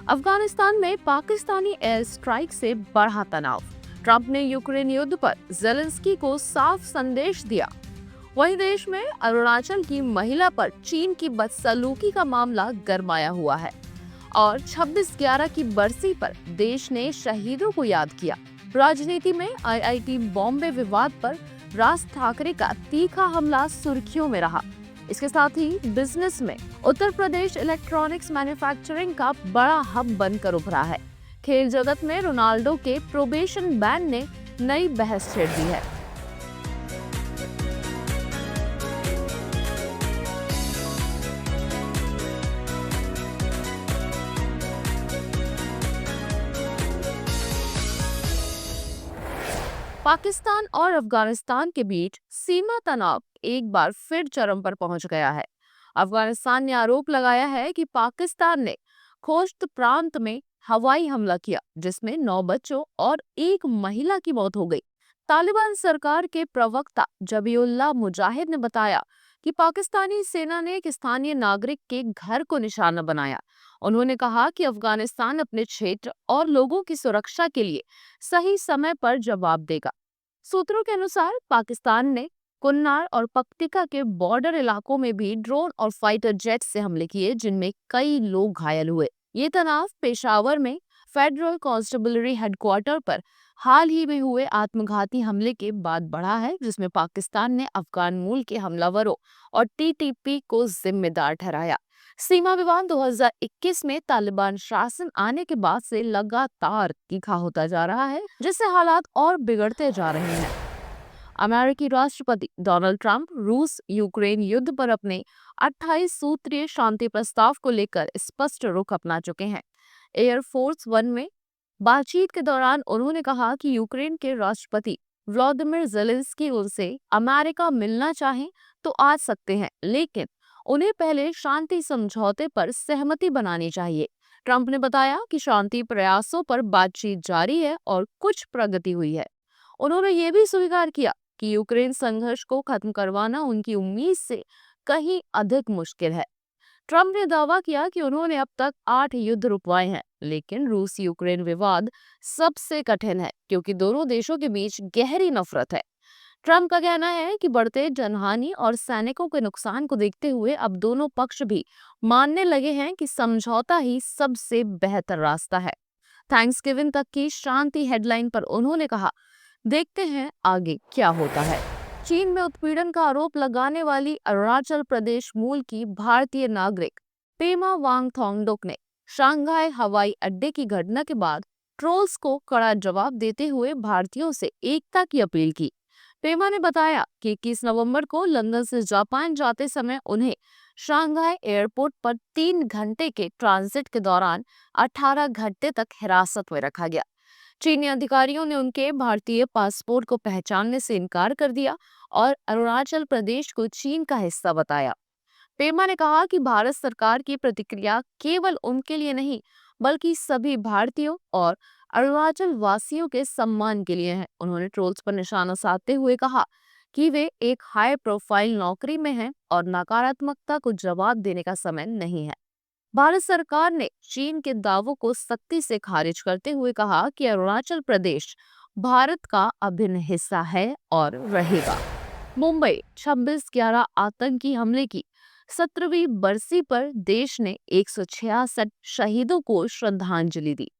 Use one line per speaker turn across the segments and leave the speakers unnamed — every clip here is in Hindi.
अफगानिस्तान में पाकिस्तानी एयर स्ट्राइक से बढ़ा तनाव। ट्रंप ने यूक्रेन युद्ध पर जेलेंस्की को साफ संदेश दिया। वहीं देश में अरुणाचल की महिला पर चीन की बदसलूकी का मामला गरमाया हुआ है और 26/11 की बरसी पर देश ने शहीदों को याद किया। राजनीति में आईआईटी बॉम्बे विवाद पर राज ठाकरे का तीखा हमला सुर्खियों में रहा। इसके साथ ही बिजनेस में उत्तर प्रदेश इलेक्ट्रॉनिक्स मैन्युफैक्चरिंग का बड़ा हब बनकर उभरा है। खेल जगत में रोनाल्डो के प्रोबेशन बैन ने नई बहस छेड़ दी है। पाकिस्तान और अफगानिस्तान के बीच सीमा तनाव एक बार फिर चरम पर पहुंच गया है। अफगानिस्तान ने आरोप लगाया है कि पाकिस्तान ने खोस्त प्रांत में हवाई हमला किया, जिसमें 9 बच्चों और एक महिला की मौत हो गई। तालिबान सरकार के प्रवक्ता जबीउल्लाह मुजाहिद ने बताया कि पाकिस्तानी सेना ने एक स्थानीय नागरिक के घर को निशाना बनाया। उन्होंने कहा कि अफगानिस्तान अपने क्षेत्र और लोगों की सुरक्षा के लिए सही समय पर जवाब देगा। सूत्रों के अनुसार पाकिस्तान ने कुन्नार और पक्तिका के बॉर्डर इलाकों में भी ड्रोन और फाइटर जेट से हमले किए, जिनमें कई लोग घायल हुए। ये तनाव पेशावर में फेडरल कॉन्स्टेबलरी हेडक्वार्टर पर हाल ही में हुए आत्मघाती हमले के बाद बढ़ा है, जिसमें पाकिस्तान ने अफगान मूल के हमलावरों और टीटीपी को जिम्मेदार ठहराया। सीमा विवाद 2021 में तालिबान शासन आने के बाद से लगातार तीखा होता जा रहा है, जिससे हालात और बिगड़ते जा रहे हैं। अमेरिकी राष्ट्रपति डोनाल्ड ट्रंप रूस यूक्रेन युद्ध पर अपने 28 सूत्रीय शांति प्रस्ताव को लेकर स्पष्ट रुख अपना चुके हैं। एयरफोर्स वन में बातचीत के दौरान उन्होंने कहा कि यूक्रेन के राष्ट्रपति व्लादिमीर जेलेंस्की उनसे अमेरिका मिलना चाहें तो आ सकते हैं, लेकिन उन्हें पहले शांति समझौते पर सहमति बनानी चाहिए। ट्रंप ने बताया कि शांति प्रयासों पर बातचीत जारी है और कुछ प्रगति हुई है। उन्होंने ये भी स्वीकार किया कि यूक्रेन संघर्ष को खत्म करवाना उनकी उम्मीद से कहीं अधिक मुश्किल है। ट्रंप ने दावा किया कि उन्होंने अब तक 8 युद्ध रुकवाए हैं, लेकिन रूस यूक्रेन विवाद सबसे कठिन है क्योंकि दोनों देशों के बीच गहरी नफरत है। ट्रंप का कहना है कि बढ़ते जनहानि और सैनिकों के नुकसान को देखते हुए अब दोनों पक्ष भी मानने लगे हैं कि समझौता ही सबसे बेहतर रास्ता है। थैंक्सगिविंग तक की शांति हेडलाइन पर उन्होंने कहा, देखते हैं आगे क्या होता है। चीन में उत्पीड़न का आरोप लगाने वाली अरुणाचल प्रदेश मूल की भारतीय नागरिक पेमा वांगथोंगडोक ने शंघाई हवाई अड्डे की घटना के बाद ट्रोल्स को कड़ा जवाब देते हुए भारतीयों से एकता की अपील की। पेमा ने बताया कि 21 नवंबर को लंदन से जापान जाते समय उन्हें शंघाई एयरपोर्ट पर 3 घंटे के ट्रांजिट के दौरान 18 घंटे तक हिरासत में रखा गया। चीनी अधिकारियों ने उनके भारतीय पासपोर्ट को पहचानने से इनकार कर दिया और अरुणाचल प्रदेश को चीन का हिस्सा बताया। पेमा ने कहा कि भारत सरकार की प्रतिक्रिया केवल उनके लिए नहीं, बल्कि सभी भारतीयों और अरुणाचल वासियों के सम्मान के लिए है। उन्होंने ट्रोल्स पर निशाना साधते हुए कहा कि वे एक हाई प्रोफाइल नौकरी में हैं और नकारात्मकता को जवाब देने का समय नहीं है। भारत सरकार ने चीन के दावों को सख्ती से खारिज करते हुए कहा कि अरुणाचल प्रदेश भारत का अभिन्न हिस्सा है और रहेगा। मुंबई 26/11 आतंकी हमले की 17वीं बरसी पर देश ने 166 शहीदों को श्रद्धांजलि दी।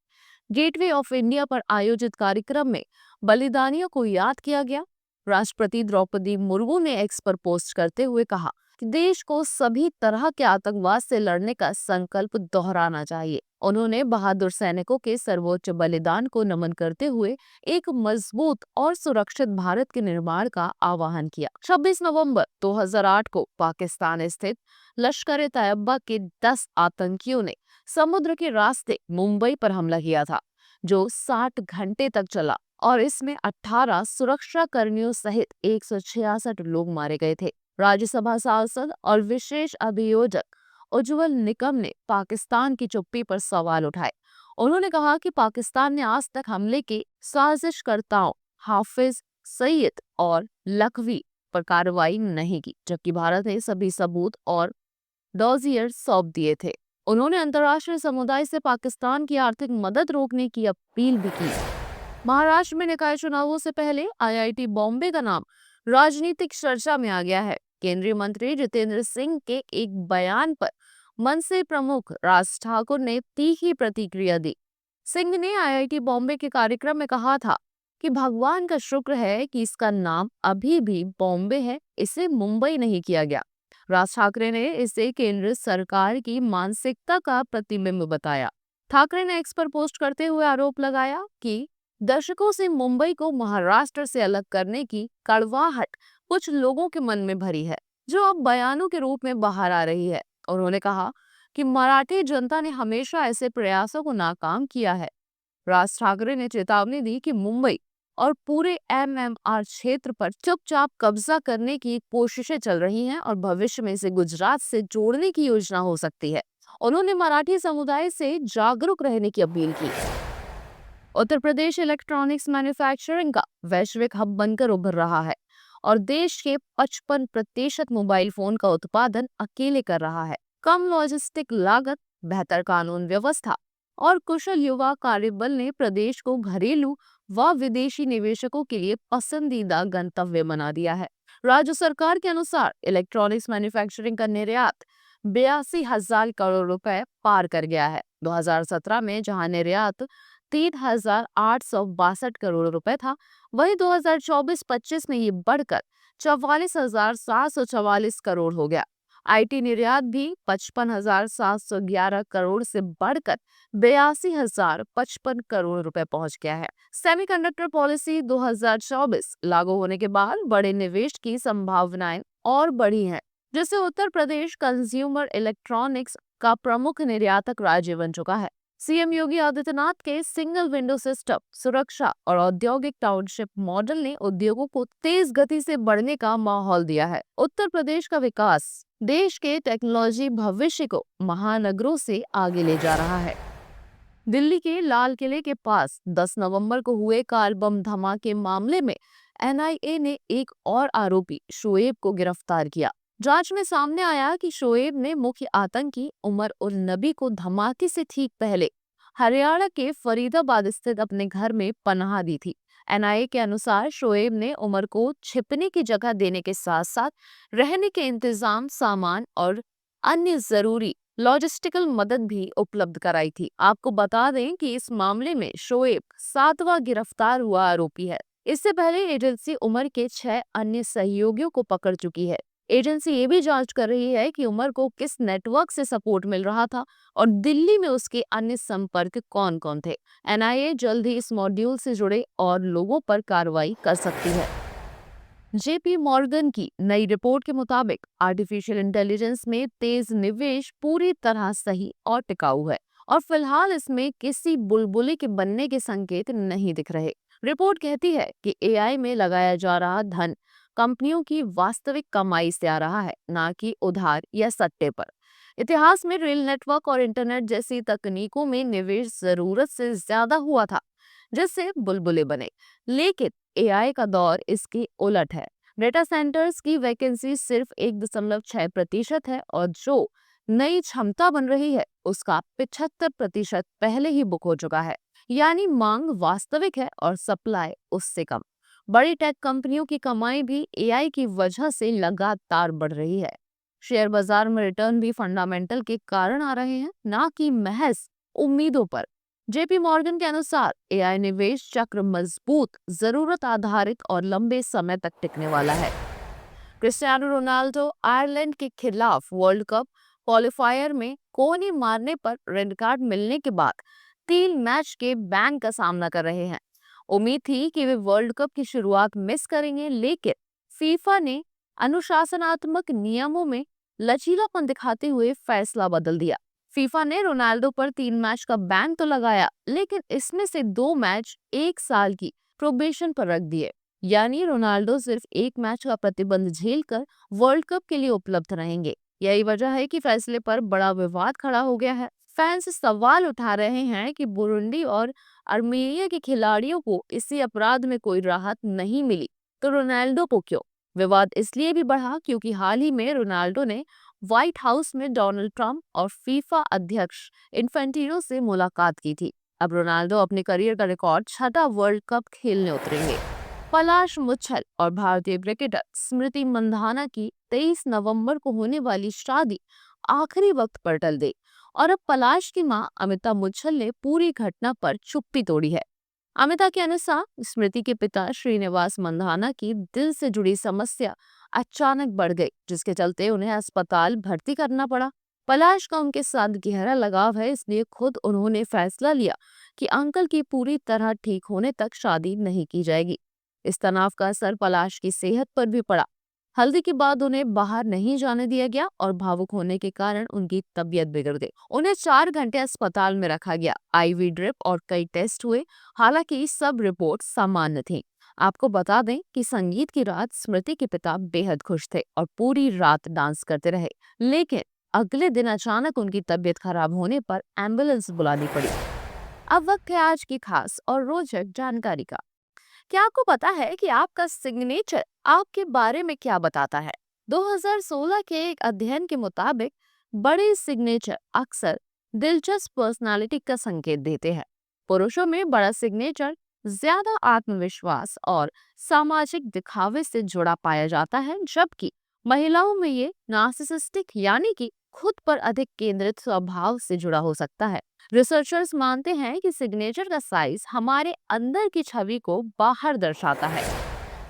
गेटवे ऑफ इंडिया पर आयोजित कार्यक्रम में बलिदानियों को याद किया गया। राष्ट्रपति द्रौपदी मुर्मू ने एक्स पर पोस्ट करते हुए कहा कि देश को सभी तरह के आतंकवाद से लड़ने का संकल्प दोहराना चाहिए। उन्होंने बहादुर सैनिकों के सर्वोच्च बलिदान को नमन करते हुए एक मजबूत और सुरक्षित भारत के निर्माण का आह्वान किया। 26 नवंबर 2008 को पाकिस्तान स्थित लश्कर-ए-तैयबा के 10 आतंकियों ने समुद्र के रास्ते मुंबई पर हमला किया था, जो 60 घंटे तक चला और इसमें 18 सुरक्षा कर्मियों सहित 166 लोग मारे गए थे। राज्यसभा सांसद और विशेष अभियोजक उज्जवल निकम ने पाकिस्तान की चुप्पी पर सवाल उठाए। उन्होंने कहा कि पाकिस्तान ने आज तक हमले के साजिशकर्ताओं हाफिज सईद और लखवी पर कार्रवाई नहीं की, जबकि भारत ने सभी सबूत और डॉजियर सौंप दिए थे। उन्होंने अंतर्राष्ट्रीय समुदाय से पाकिस्तान की आर्थिक मदद रोकने की अपील भी की। महाराष्ट्र में निकाय चुनावों से पहले आईआईटी बॉम्बे का नाम राजनीतिक चर्चा में आ गया है। केंद्रीय मंत्री जितेंद्र सिंह के एक बयान पर मनसे प्रमुख राज ठाकुर ने तीखी प्रतिक्रिया दी। सिंह ने आईआईटी बॉम्बे के कार्यक्रम में कहा था कि भगवान का शुक्र है कि इसका नाम अभी भी बॉम्बे है, इसे मुंबई नहीं किया गया। राज ठाकरे ने इसे केंद्र सरकार की मानसिकता का प्रतिबिंब बताया। ठाकरे ने एक्स पर पोस्ट करते हुए आरोप लगाया कि दशकों से मुंबई को महाराष्ट्र से अलग करने की कड़वाहट कुछ लोगों के मन में भरी है, जो अब बयानों के रूप में बाहर आ रही है। उन्होंने कहा कि मराठी जनता ने हमेशा ऐसे प्रयासों को नाकाम किया है। राज ठाकरे ने चेतावनी दी कि मुंबई और पूरे एमएमआर क्षेत्र पर चुपचाप कब्जा करने की कोशिशें चल रही हैं और भविष्य में इसे गुजरात से जोड़ने की योजना हो सकती है। उन्होंने मराठी समुदाय से जागरूक रहने की अपील की। उत्तर प्रदेश इलेक्ट्रॉनिक्स मैन्युफैक्चरिंग का वैश्विक हब बनकर उभर रहा है और देश के 55% मोबाइल फोन का उत्पादन अकेले कर रहा है। कम लॉजिस्टिक लागत, बेहतर कानून व्यवस्था और कुशल युवा कार्यबल ने प्रदेश को घरेलू व विदेशी निवेशकों के लिए पसंदीदा गंतव्य बना दिया है। राज्य सरकार के अनुसार इलेक्ट्रॉनिक्स मैन्युफैक्चरिंग का निर्यात 82,000 करोड़ रुपए पार कर गया है। 2017 में जहां निर्यात 3,862 करोड़ रुपए था, वहीं 2024-25 में ये बढ़कर 44,744 करोड़ हो गया। आईटी निर्यात भी 55,711 करोड़ से बढ़कर 82,055 करोड़ रुपए पहुंच गया है। सेमीकंडक्टर पॉलिसी 2024 लागू होने के बाद बड़े निवेश की संभावनाएं और बढ़ी हैं, जिससे उत्तर प्रदेश कंज्यूमर इलेक्ट्रॉनिक्स का प्रमुख निर्यातक राज्य बन चुका है। सीएम योगी आदित्यनाथ के सिंगल विंडो सिस्टम, सुरक्षा और औद्योगिक टाउनशिप मॉडल ने उद्योगों को तेज गति से बढ़ने का माहौल दिया है। उत्तर प्रदेश का विकास देश के टेक्नोलॉजी भविष्य को महानगरों से आगे ले जा रहा है। दिल्ली के लाल किले के पास 10 नवंबर को हुए कार बम धमाके मामले में एनआईए ने एक और आरोपी शोएब को गिरफ्तार किया। जांच में सामने आया कि शोएब ने मुख्य आतंकी उमर उल नबी को धमाके से ठीक पहले हरियाणा के फरीदाबाद स्थित अपने घर में पनाह दी थी। एनआईए के अनुसार शोएब ने उमर को छिपने की जगह देने के साथ साथ रहने के इंतजाम, सामान और अन्य जरूरी लॉजिस्टिकल मदद भी उपलब्ध कराई थी। आपको बता दें कि इस मामले में शोएब 7वां गिरफ्तार हुआ आरोपी है। इससे पहले एजेंसी उमर के 6 अन्य सहयोगियों को पकड़ चुकी है। एजेंसी ये भी जांच कर रही है कि उमर को किस नेटवर्क से सपोर्ट मिल रहा था और दिल्ली में उसके अन्य संपर्क कौन कौन थे। एनआईए जल्द ही इस मॉड्यूल से जुड़े और लोगों पर कार्रवाई कर सकती है। जेपी मॉर्गन की नई रिपोर्ट के मुताबिक आर्टिफिशियल इंटेलिजेंस में तेज निवेश पूरी तरह सही और टिकाऊ है और फिलहाल इसमें किसी बुलबुले के बनने के संकेत नहीं दिख रहे। रिपोर्ट कहती है कि एआई में लगाया जा रहा धन कंपनियों की वास्तविक कमाई से आ रहा है, ना कि उधार या सट्टे पर। इतिहास में रेल नेटवर्क और इंटरनेट जैसी तकनीकों में निवेश जरूरत से ज्यादा हुआ था, जिससे बुलबुले बने, लेकिन एआई का दौर इसके उलट है। डेटा सेंटर्स की वैकेंसी सिर्फ 1.6% है और जो नई क्षमता बन रही है उसका 75% पहले ही बुक हो चुका है। यानी मांग वास्तविक है और सप्लाई उससे कम। बड़ी टेक कंपनियों की कमाई भी एआई की वजह से लगातार बढ़ रही है। शेयर बाजार में रिटर्न भी फंडामेंटल के कारण आ रहे हैं, ना कि महज उम्मीदों पर। जेपी मॉर्गन के अनुसार एआई निवेश चक्र मजबूत, जरूरत आधारित और लंबे समय तक टिकने वाला है। क्रिस्टियानो रोनाल्डो आयरलैंड के खिलाफ वर्ल्ड कप क्वालिफायर में कोहनी मारने पर रेड कार्ड मिलने के बाद 3 मैच के बैन का सामना कर रहे हैं। उम्मीद थी कि वे वर्ल्ड कप की शुरुआत मिस करेंगे, लेकिन फीफा ने अनुशासनात्मक नियमों में लचीलापन दिखाते हुए फैसला बदल दिया। फीफा ने रोनाल्डो पर 3 मैच का बैन तो लगाया, लेकिन इसमें से 2 मैच 1 साल की प्रोबेशन पर रख दिए। यानी रोनाल्डो सिर्फ 1 मैच का प्रतिबंध झेलकर वर्ल्ड कप के लिए उपलब्ध रहेंगे। यही वजह है कि फैसले पर बड़ा विवाद खड़ा हो गया है। फैंस सवाल उठा रहे हैं कि बुरुंडी और आर्मेनिया के खिलाड़ियों को इसी अपराध में कोई राहत नहीं मिली, तो रोनाल्डो को क्यों? विवाद इसलिए भी बढ़ा क्योंकि हाल ही में रोनाल्डो ने व्हाइट हाउस में डोनाल्ड ट्रंप और फीफा अध्यक्ष इन्फेंटिनो से मुलाकात की थी। अब रोनाल्डो अपने करियर का रिकॉर्ड छठा वर्ल्ड कप खेलने उतरेंगे। पलाश मुच्छल और भारतीय क्रिकेटर स्मृति मंधाना की 23 नवंबर को होने वाली शादी आखिरी वक्त पर टल गई और अब पलाश की मां अमिता मुच्छल ने पूरी घटना पर चुप्पी तोड़ी है। अमिता के अनुसार स्मृति के पिता श्रीनिवास मंधाना की दिल से जुड़ी समस्या अचानक बढ़ गई, जिसके चलते उन्हें अस्पताल भर्ती करना पड़ा। पलाश का उनके साथ गहरा लगाव है, इसलिए खुद उन्होंने फैसला लिया कि अंकल की पूरी तरह ठीक होने तक शादी नहीं की जाएगी। इस तनाव का असर पलाश की सेहत पर भी पड़ा। हल्दी के बाद उन्हें बाहर नहीं जाने दिया गया और भावुक होने के कारण उनकी तबीयत बिगड़ गई। उन्हें 4 घंटे अस्पताल में रखा गया, आईवी ड्रिप और कई टेस्ट हुए। हालांकि सब रिपोर्ट सामान्य थी। आपको बता दें कि संगीत की रात स्मृति के पिता बेहद खुश थे और पूरी रात डांस करते रहे, लेकिन अगले दिन अचानक उनकी तबीयत खराब होने पर एम्बुलेंस बुलानी पड़ी। अब वक्त है आज की खास और रोचक जानकारी का। क्या आपको पता है कि आपका सिग्नेचर आपके बारे में क्या बताता है? 2016 के एक अध्ययन के मुताबिक बड़े सिग्नेचर अक्सर दिलचस्प पर्सनालिटी का संकेत देते हैं। पुरुषों में बड़ा सिग्नेचर ज्यादा आत्मविश्वास और सामाजिक दिखावे से जुड़ा पाया जाता है, जबकि महिलाओं में ये नार्सिसिस्टिक यानी कि खुद पर अधिक केंद्रित स्वभाव से जुड़ा हो सकता है। रिसर्चर्स मानते हैं कि सिग्नेचर का साइज हमारे अंदर की छवि को बाहर दर्शाता है।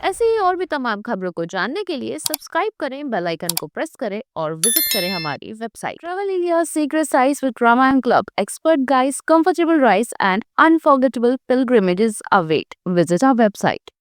ऐसे ही और भी तमाम खबरों को जानने के लिए सब्सक्राइब करें, बेल आइकन को प्रेस करें और विजिट करें हमारी website travel India secret sites with Rama and club. Expert guides, comfortable rides and unforgettable pilgrimages await. Visit our website.